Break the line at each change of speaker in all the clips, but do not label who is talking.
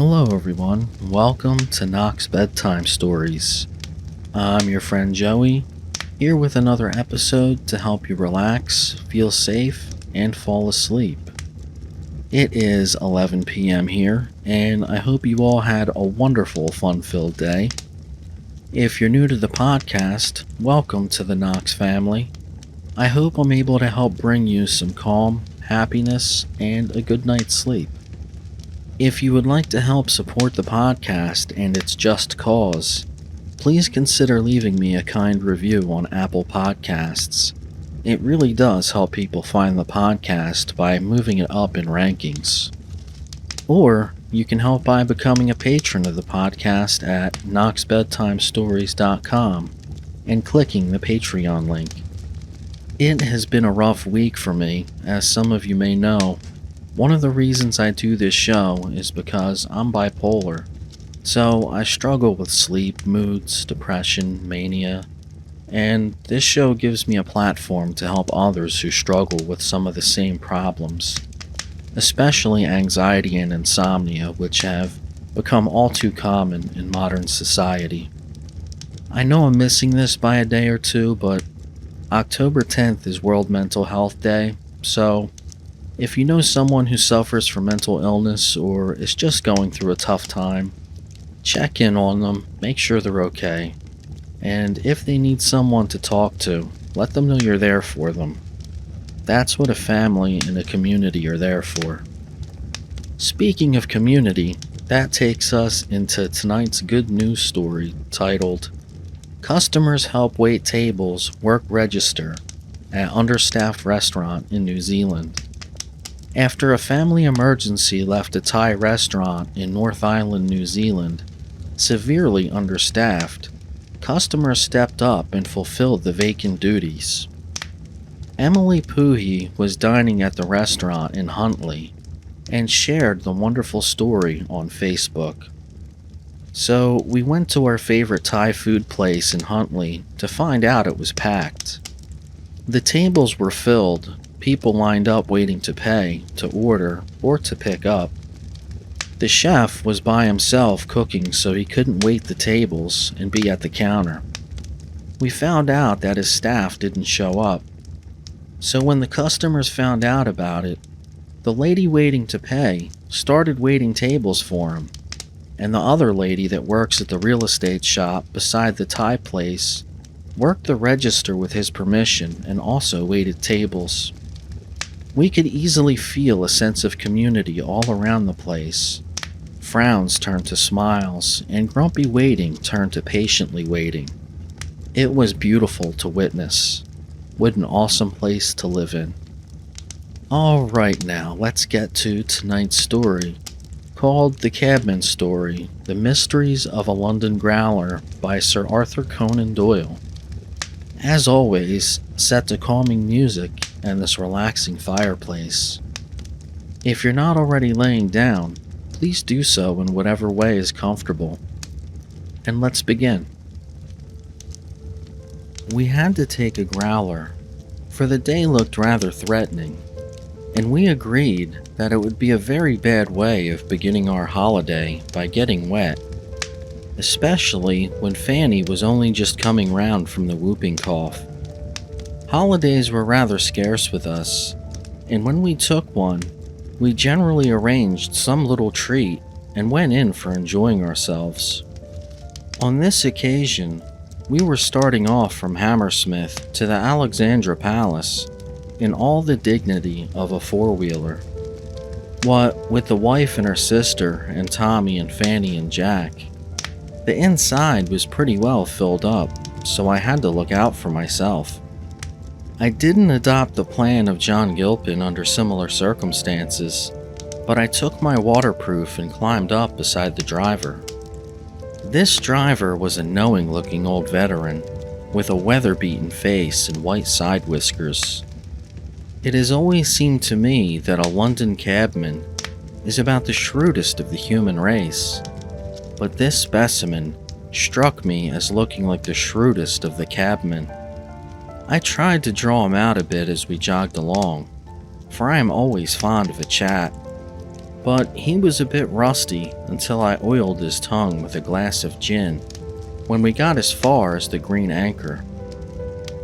Hello, everyone. Welcome to Nox Bedtime Stories. I'm your friend Joey, here with another episode to help you relax, feel safe, and fall asleep. It is 11 p.m. here, and I hope you all had a wonderful, fun-filled day. If you're new to the podcast, welcome to the Nox family. I hope I'm able to help bring you some calm, happiness, and a good night's sleep. If you would like to help support the podcast and its just cause, please consider leaving me a kind review on Apple Podcasts. It really does help people find the podcast by moving it up in rankings. Or you can help by becoming a patron of the podcast at noxbedtimestories.com and clicking the Patreon link. It has been a rough week for me, as some of you may know. One of the reasons I do this show is because I'm bipolar, so I struggle with sleep, moods, depression, mania, and this show gives me a platform to help others who struggle with some of the same problems, especially anxiety and insomnia, which have become all too common in modern society. I know I'm missing this by a day or two, but October 10th is World Mental Health Day, so if you know someone who suffers from mental illness or is just going through a tough time, check in on them, make sure they're okay, and if they need someone to talk to, let them know you're there for them. That's what a family and a community are there for. Speaking of community, that takes us into tonight's good news story titled, Customers Help Wait Tables Work Register at Understaffed Restaurant in New Zealand. After a family emergency left a Thai restaurant in North Island, New Zealand, severely understaffed, customers stepped up and fulfilled the vacant duties. Emily Puhi was dining at the restaurant in Huntley and shared the wonderful story on Facebook. So we went to our favorite Thai food place in Huntley to find out it was packed. The tables were filled, people lined up waiting to pay, to order, or to pick up. The chef was by himself cooking so he couldn't wait the tables and be at the counter. We found out that his staff didn't show up. So when the customers found out about it, the lady waiting to pay started waiting tables for him, and the other lady that works at the real estate shop beside the Thai place worked the register with his permission and also waited tables. We could easily feel a sense of community all around the place. Frowns turned to smiles, and grumpy waiting turned to patiently waiting. It was beautiful to witness. What an awesome place to live in. Alright now, let's get to tonight's story, called The Cabman Story, The Mysteries of a London Growler by Sir Arthur Conan Doyle. As always, set to calming music and this relaxing fireplace. If you're not already laying down, please do so in whatever way is comfortable. And let's begin. We had to take a growler, for the day looked rather threatening, and we agreed that it would be a very bad way of beginning our holiday by getting wet, especially when Fanny was only just coming round from the whooping cough. Holidays were rather scarce with us, and when we took one, we generally arranged some little treat and went in for enjoying ourselves. On this occasion, we were starting off from Hammersmith to the Alexandra Palace in all the dignity of a four-wheeler. What with the wife and her sister and Tommy and Fanny and Jack, the inside was pretty well filled up, so I had to look out for myself. I didn't adopt the plan of John Gilpin under similar circumstances, but I took my waterproof and climbed up beside the driver. This driver was a knowing-looking old veteran, with a weather-beaten face and white side whiskers. It has always seemed to me that a London cabman is about the shrewdest of the human race, but this specimen struck me as looking like the shrewdest of the cabmen. I tried to draw him out a bit as we jogged along, for I am always fond of a chat. But he was a bit rusty until I oiled his tongue with a glass of gin when we got as far as the Green Anchor.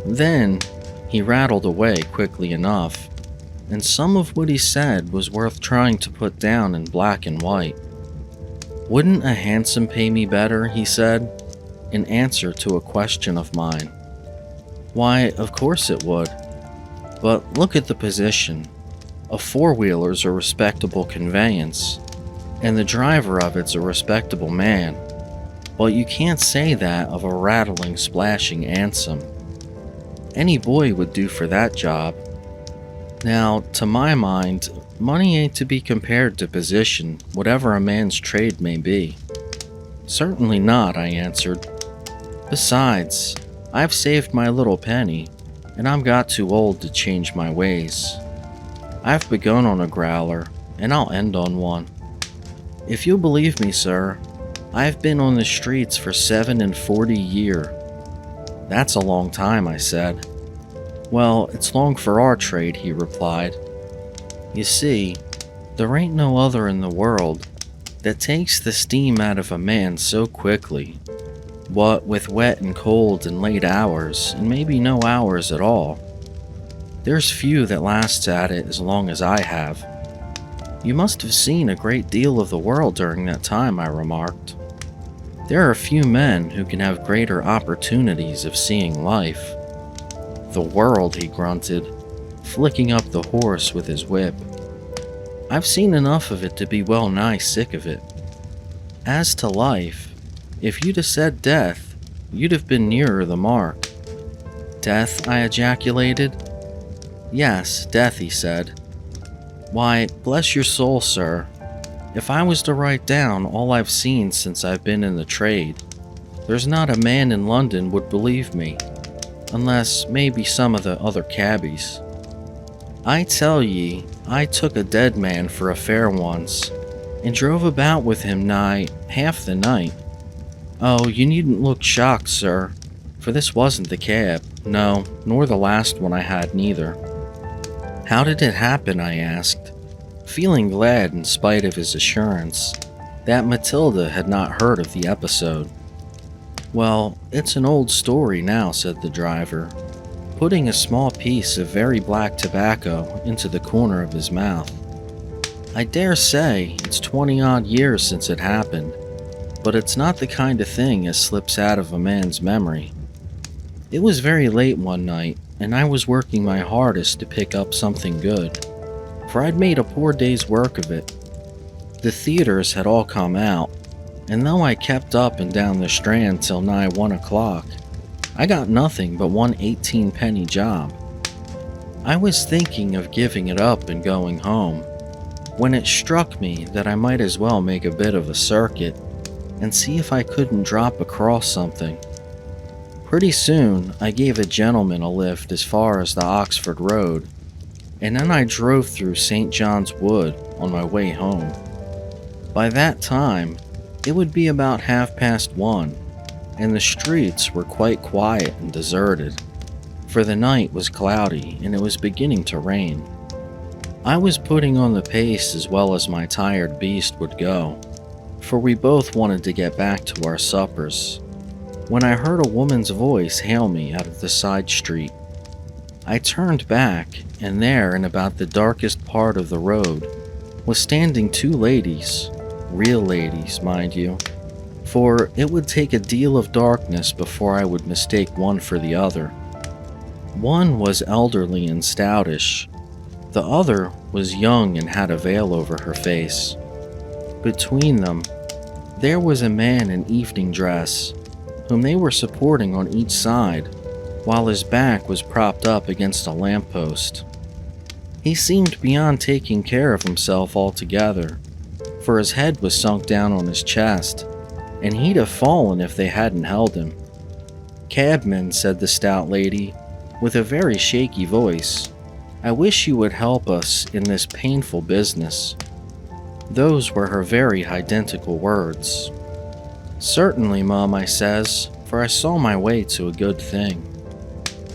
Then he rattled away quickly enough, and some of what he said was worth trying to put down in black and white. "Wouldn't a hansom pay me better?" he said, in answer to a question of mine. "Why, of course it would. But look at the position. A four-wheeler's a respectable conveyance, and the driver of it's a respectable man. But you can't say that of a rattling, splashing hansom. Any boy would do for that job. Now, to my mind, money ain't to be compared to position, whatever a man's trade may be." "Certainly not," I answered. "Besides, I've saved my little penny, and I'm got too old to change my ways. I've begun on a growler, and I'll end on one. If you'll believe me, sir, I've been on the streets for 47 years. "That's a long time," I said. "Well, it's long for our trade," he replied. "You see, there ain't no other in the world that takes the steam out of a man so quickly, what with wet and cold and late hours, and maybe no hours at all. There's few that lasts at it as long as I have." "You must have seen a great deal of the world during that time," I remarked. "There are few men who can have greater opportunities of seeing life." "The world," he grunted, flicking up the horse with his whip. "I've seen enough of it to be well nigh sick of it. As to life, if you'd have said death, you'd have been nearer the mark." "Death?" I ejaculated. "Yes, death," he said. "Why, bless your soul, sir, if I was to write down all I've seen since I've been in the trade, there's not a man in London would believe me, unless maybe some of the other cabbies. I tell ye, I took a dead man for a fare once, and drove about with him nigh half the night. Oh, you needn't look shocked, sir, for this wasn't the cab, no, nor the last one I had neither." "How did it happen?" I asked, feeling glad in spite of his assurance that Matilda had not heard of the episode. "Well, it's an old story now," said the driver, putting a small piece of very black tobacco into the corner of his mouth. "I dare say it's 20-odd years since it happened, but it's not the kind of thing as slips out of a man's memory. It was very late one night, and I was working my hardest to pick up something good, for I'd made a poor day's work of it. The theaters had all come out, and though I kept up and down the Strand till nigh 1 o'clock, I got nothing but one 18-penny job. I was thinking of giving it up and going home, when it struck me that I might as well make a bit of a circuit and see if I couldn't drop across something. Pretty soon, I gave a gentleman a lift as far as the Oxford Road, and then I drove through St. John's Wood on my way home. By that time, it would be about 1:30, and the streets were quite quiet and deserted, for the night was cloudy and it was beginning to rain. I was putting on the pace as well as my tired beast would go, for we both wanted to get back to our suppers, when I heard a woman's voice hail me out of the side street. I turned back, and there, in about the darkest part of the road, was standing two ladies, real ladies, mind you, for it would take a deal of darkness before I would mistake one for the other. One was elderly and stoutish, the other was young and had a veil over her face. Between them, there was a man in evening dress, whom they were supporting on each side, while his back was propped up against a lamppost. He seemed beyond taking care of himself altogether, for his head was sunk down on his chest, and he'd have fallen if they hadn't held him. "Cabman," said the stout lady, with a very shaky voice, "I wish you would help us in this painful business." Those were her very identical words. "Certainly, Mum," I says, for I saw my way to a good thing.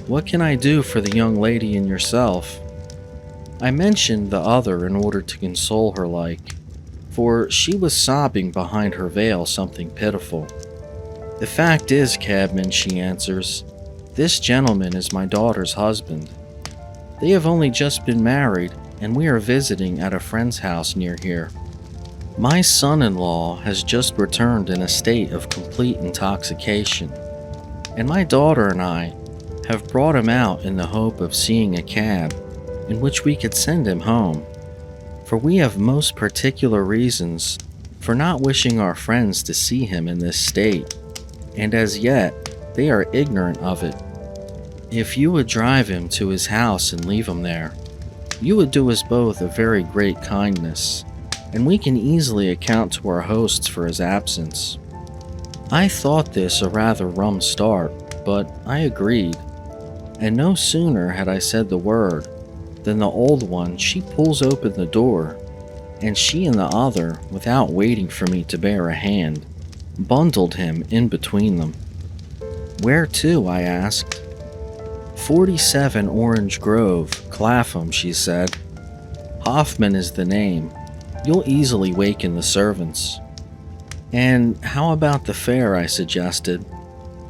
"What can I do for the young lady and yourself?" I mentioned the other in order to console her like, for she was sobbing behind her veil something pitiful. "The fact is, Cabman," she answers, "this gentleman is my daughter's husband. They have only just been married, and we are visiting at a friend's house near here. My son-in-law has just returned in a state of complete intoxication, and my daughter and I have brought him out in the hope of seeing a cab in which we could send him home, for we have most particular reasons for not wishing our friends to see him in this state, and as yet they are ignorant of it. If you would drive him to his house and leave him there, you would do us both a very great kindness, and we can easily account to our hosts for his absence." I thought this a rather rum start, but I agreed, and no sooner had I said the word than the old one she pulls open the door, and she and the other, without waiting for me to bear a hand, bundled him in between them. "Where to?" I asked. 47 Orange Grove, Clapham," she said. "Hoffman is the name. You'll easily waken the servants." "And how about the fare?" I suggested,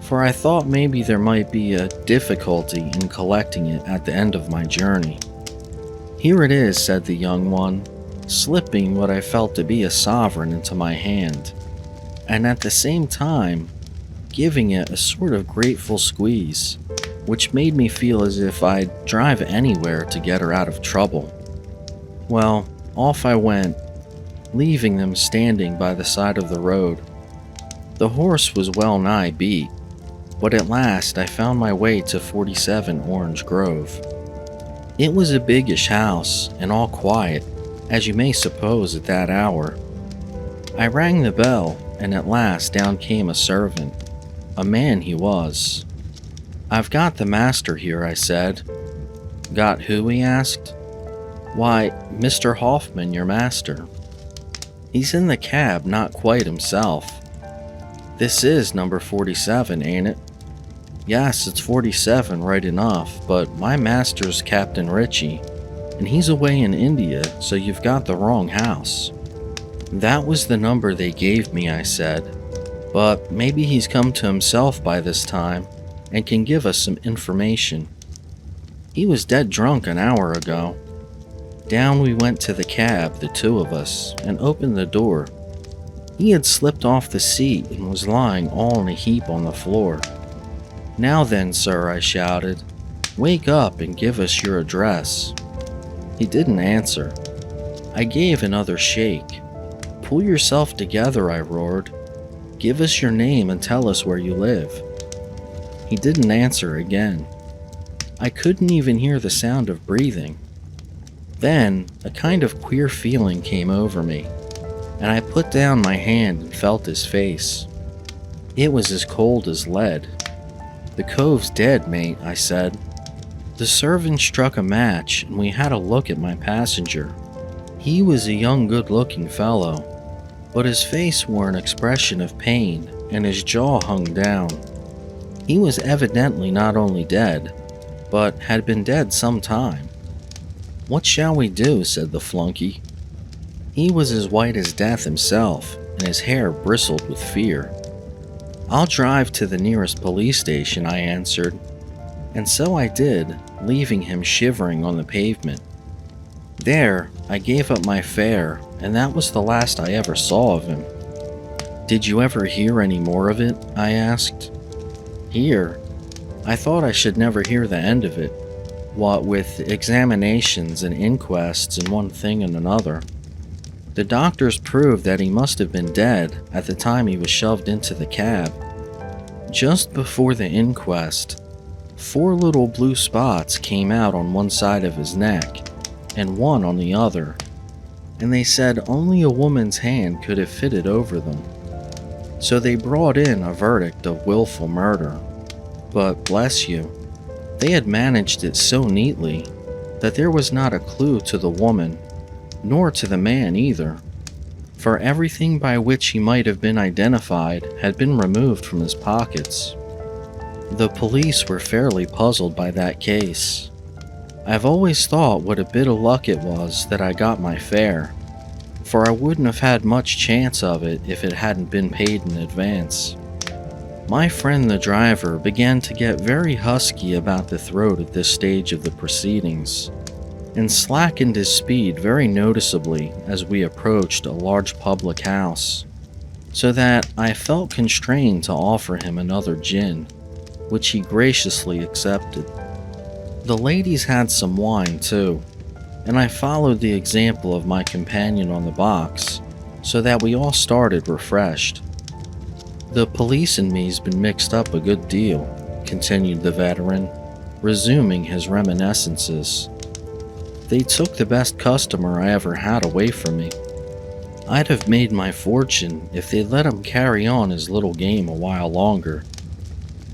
for I thought maybe there might be a difficulty in collecting it at the end of my journey. "Here it is," said the young one, slipping what I felt to be a sovereign into my hand, and at the same time giving it a sort of grateful squeeze, which made me feel as if I'd drive anywhere to get her out of trouble. Well, off I went, leaving them standing by the side of the road. The horse was well nigh beat, but at last I found my way to 47 Orange Grove. It was a biggish house, and all quiet, as you may suppose at that hour. I rang the bell, and at last down came a servant. A man he was. "I've got the master here," I said. "Got who?" he asked. "Why, Mr. Hoffman, your master. He's in the cab, not quite himself." "This is number 47, ain't it?" "Yes, it's 47 right enough, but my master's Captain Ritchie, and he's away in India, so you've got the wrong house." "That was the number they gave me," I said, "but maybe he's come to himself by this time and can give us some information. He was dead drunk an hour ago." Down we went to the cab, the two of us, and opened the door. He had slipped off the seat and was lying all in a heap on the floor. "Now then, sir," I shouted, "wake up and give us your address." He didn't answer. I gave another shake. "Pull yourself together," I roared. "Give us your name and tell us where you live." He didn't answer again. I couldn't even hear the sound of breathing. Then a kind of queer feeling came over me, and I put down my hand and felt his face. It was as cold as lead. "The cove's dead, mate," I said. The servant struck a match, and we had a look at my passenger. He was a young, good-looking fellow, but his face wore an expression of pain, and his jaw hung down. He was evidently not only dead, but had been dead some time. "What shall we do?" said the flunky. He was as white as death himself, and his hair bristled with fear. "I'll drive to the nearest police station," I answered, and so I did, leaving him shivering on the pavement. There, I gave up my fare, and that was the last I ever saw of him. "Did you ever hear any more of it?" I asked. "Hear? I thought I should never hear the end of it, what with examinations and inquests and one thing and another. The doctors proved that he must have been dead at the time he was shoved into the cab. Just before the inquest, 4 little blue spots came out on one side of his neck and one on the other, and they said only a woman's hand could have fitted over them. So they brought in a verdict of willful murder. But bless you, they had managed it so neatly that there was not a clue to the woman, nor to the man either, for everything by which he might have been identified had been removed from his pockets. The police were fairly puzzled by that case. I've always thought what a bit of luck it was that I got my fare. for I wouldn't have had much chance of it if it hadn't been paid in advance. My friend the driver began to get very husky about the throat at this stage of the proceedings, and slackened his speed very noticeably as we approached a large public house, so that I felt constrained to offer him another gin, which he graciously accepted. The ladies had some wine too, and I followed the example of my companion on the box, so that we all started refreshed. "The police and me's been mixed up a good deal," continued the veteran, resuming his reminiscences. "They took the best customer I ever had away from me. I'd have made my fortune if they'd let him carry on his little game a while longer."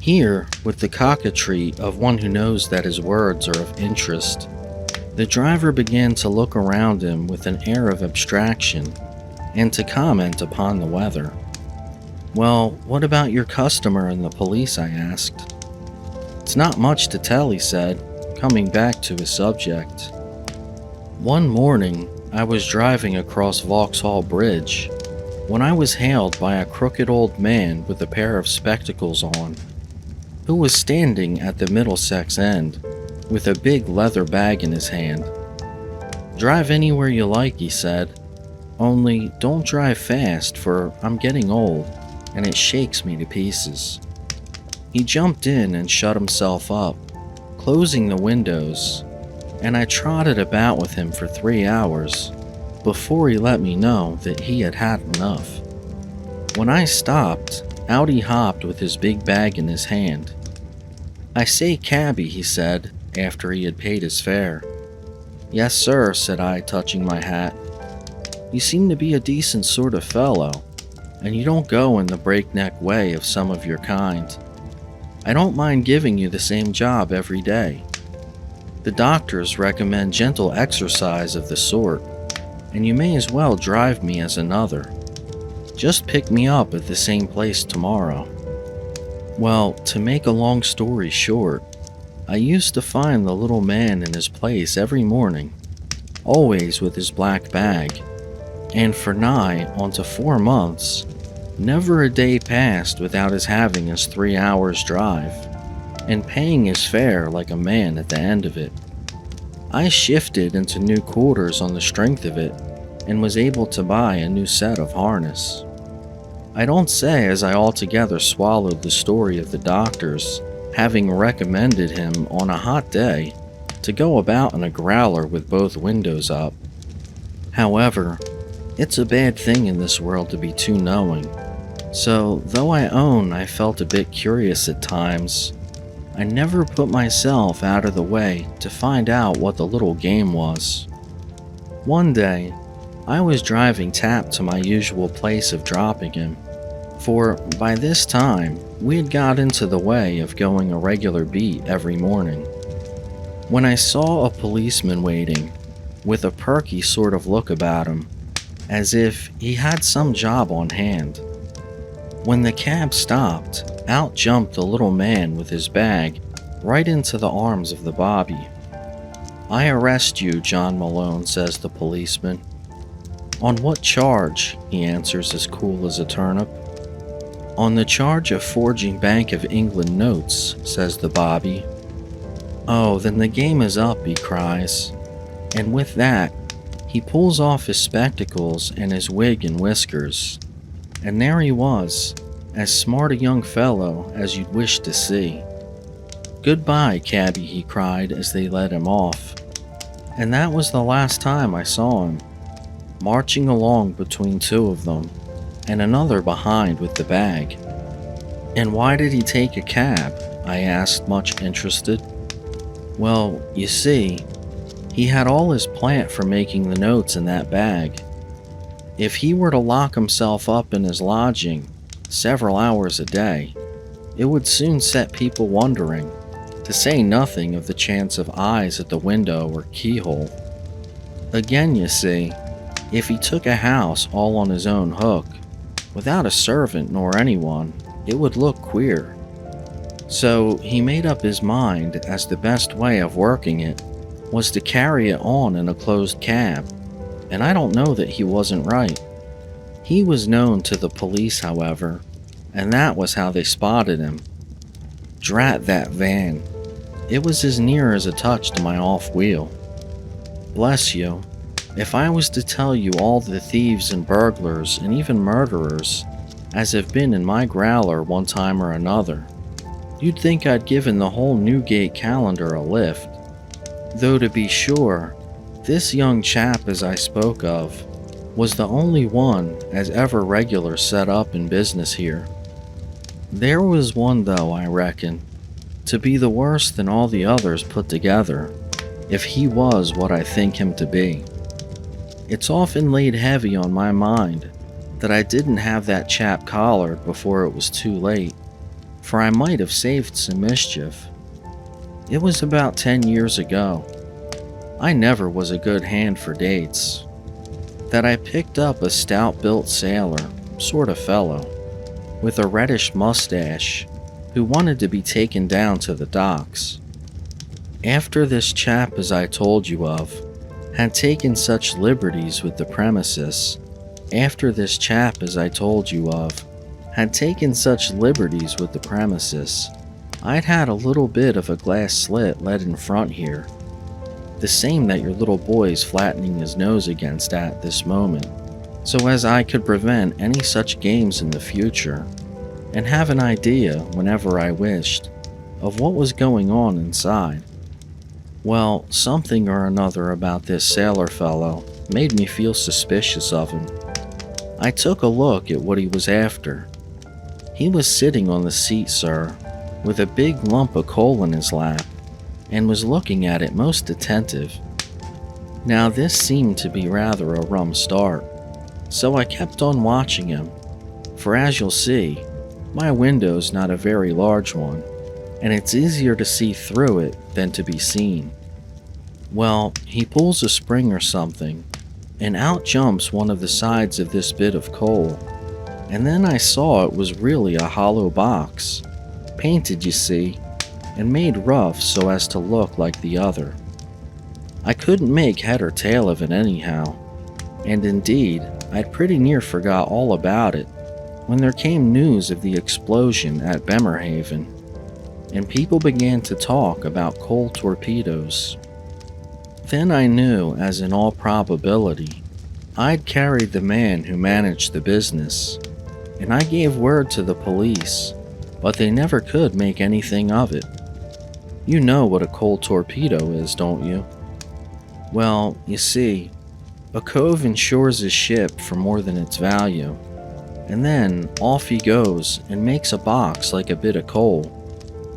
Here, with the coquetry of one who knows that his words are of interest, the driver began to look around him with an air of abstraction and to comment upon the weather. "Well, what about your customer and the police?" I asked. "It's not much to tell," he said, coming back to his subject. "One morning, I was driving across Vauxhall Bridge when I was hailed by a crooked old man with a pair of spectacles on, who was standing at the Middlesex end with a big leather bag in his hand. 'Drive anywhere you like,' he said, 'only don't drive fast, for I'm getting old and it shakes me to pieces.' He jumped in and shut himself up, closing the windows, and I trotted about with him for 3 hours before he let me know that he had had enough. When I stopped, out he hopped with his big bag in his hand. 'I say, cabby,' he said, after he had paid his fare. 'Yes, sir,' said I, touching my hat. 'You seem to be a decent sort of fellow, and you don't go in the breakneck way of some of your kind. I don't mind giving you the same job every day. The doctors recommend gentle exercise of the sort, and you may as well drive me as another. Just pick me up at the same place tomorrow.' Well, to make a long story short, I used to find the little man in his place every morning, always with his black bag, and for nigh onto 4 months, never a day passed without his having his 3 hours drive, and paying his fare like a man at the end of it. I shifted into new quarters on the strength of it, and was able to buy a new set of harness. I don't say as I altogether swallowed the story of the doctors having recommended him on a hot day to go about in a growler with both windows up. However, it's a bad thing in this world to be too knowing, so though I own I felt a bit curious at times, I never put myself out of the way to find out what the little game was. One day, I was driving Tap to my usual place of dropping him, for by this time we had got into the way of going a regular beat every morning, when I saw a policeman waiting, with a perky sort of look about him, as if he had some job on hand. When the cab stopped, out jumped the little man with his bag right into the arms of the bobby. 'I arrest you, John Malone,' says the policeman. 'On what charge?' he answers as cool as a turnip. 'On the charge of forging Bank of England notes,' says the bobby. 'Oh, then the game is up,' he cries, and with that, he pulls off his spectacles and his wig and whiskers, and there he was, as smart a young fellow as you'd wish to see. 'Goodbye, cabby,' he cried as they let him off, and that was the last time I saw him, marching along between 2 of them, and another behind with the bag." "And why did he take a cab?" I asked, much interested. "Well, you see, he had all his plant for making the notes in that bag. If he were to lock himself up in his lodging several hours a day, it would soon set people wondering, to say nothing of the chance of eyes at the window or keyhole. Again, you see, if he took a house all on his own hook, without a servant nor anyone, it would look queer. So he made up his mind as the best way of working it was to carry it on in a closed cab, and I don't know that he wasn't right. He was known to the police, however, and that was how they spotted him. Drat that van. It was as near as a touch to my off wheel. Bless you, if I was to tell you all the thieves and burglars and even murderers as have been in my growler one time or another, you'd think I'd given the whole Newgate calendar a lift. Though to be sure, this young chap as I spoke of was the only one as ever regular set up in business here. There was one though, I reckon, to be the worst than all the others put together, if he was what I think him to be. It's often laid heavy on my mind that I didn't have that chap collared before it was too late, for I might have saved some mischief. It was about 10 years ago. I never was a good hand for dates. That I picked up a stout-built sailor, sort of fellow, with a reddish mustache, who wanted to be taken down to the docks. After this chap, as I told you of, had taken such liberties with the premises, I'd had a little bit of a glass slit let in front here, the same that your little boy's flattening his nose against at this moment, so as I could prevent any such games in the future, and have an idea, whenever I wished, of what was going on inside. Well, something or another about this sailor fellow made me feel suspicious of him. I took a look at what he was after. He was sitting on the seat, sir, with a big lump of coal in his lap, and was looking at it most attentive. Now this seemed to be rather a rum start, so I kept on watching him, for as you'll see, my window's not a very large one, and it's easier to see through it than to be seen. Well, he pulls a spring or something, and out jumps one of the sides of this bit of coal, and then I saw it was really a hollow box, painted, you see, and made rough so as to look like the other. I couldn't make head or tail of it anyhow, and indeed, I'd pretty near forgot all about it when there came news of the explosion at Bremerhaven, and people began to talk about coal torpedoes. Then I knew, as in all probability, I'd carried the man who managed the business, and I gave word to the police, but they never could make anything of it. You know what a coal torpedo is, don't you? Well, you see, a cove insures his ship for more than its value, and then off he goes and makes a box like a bit of coal,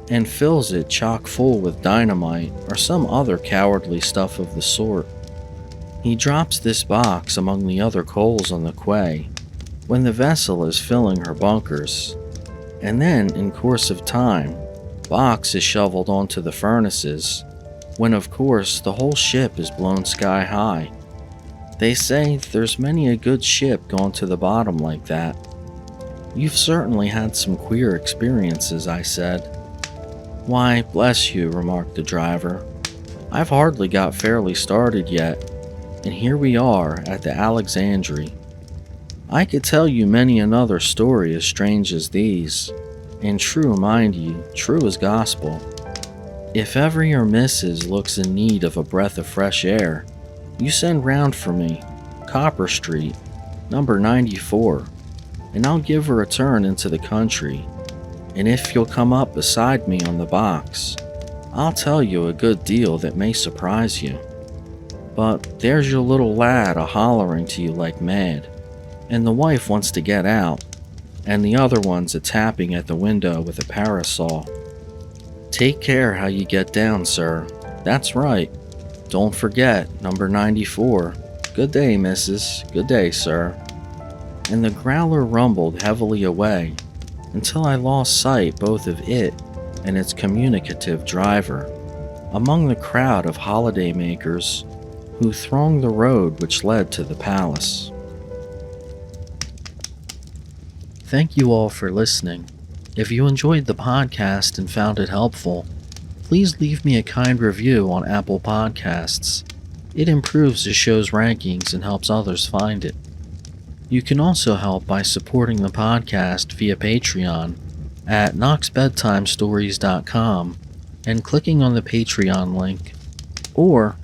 and fills it chock full with dynamite or some other cowardly stuff of the sort. He drops this box among the other coals on the quay when the vessel is filling her bunkers, and then in course of time, box is shoveled onto the furnaces, when of course the whole ship is blown sky high. They say there's many a good ship gone to the bottom like that. You've certainly had some queer experiences, I said. Why, bless you, remarked the driver. I've hardly got fairly started yet, and here we are at the Alexandria. I could tell you many another story as strange as these, and true, mind you, true as gospel. If ever your missus looks in need of a breath of fresh air, you send round for me, Copper Street, number 94, and I'll give her a turn into the country, and if you'll come up beside me on the box, I'll tell you a good deal that may surprise you. But there's your little lad a-hollering to you like mad, and the wife wants to get out, and the other one's a-tapping at the window with a parasol. Take care how you get down, sir. That's right. Don't forget, number 94. Good day, missus. Good day, sir. And the growler rumbled heavily away until I lost sight both of it and its communicative driver among the crowd of holiday makers who thronged the road which led to the palace. Thank you all for listening. If you enjoyed the podcast and found it helpful, please leave me a kind review on Apple Podcasts. It improves the show's rankings and helps others find it. You can also help by supporting the podcast via Patreon at noxbedtimestories.com and clicking on the Patreon link, or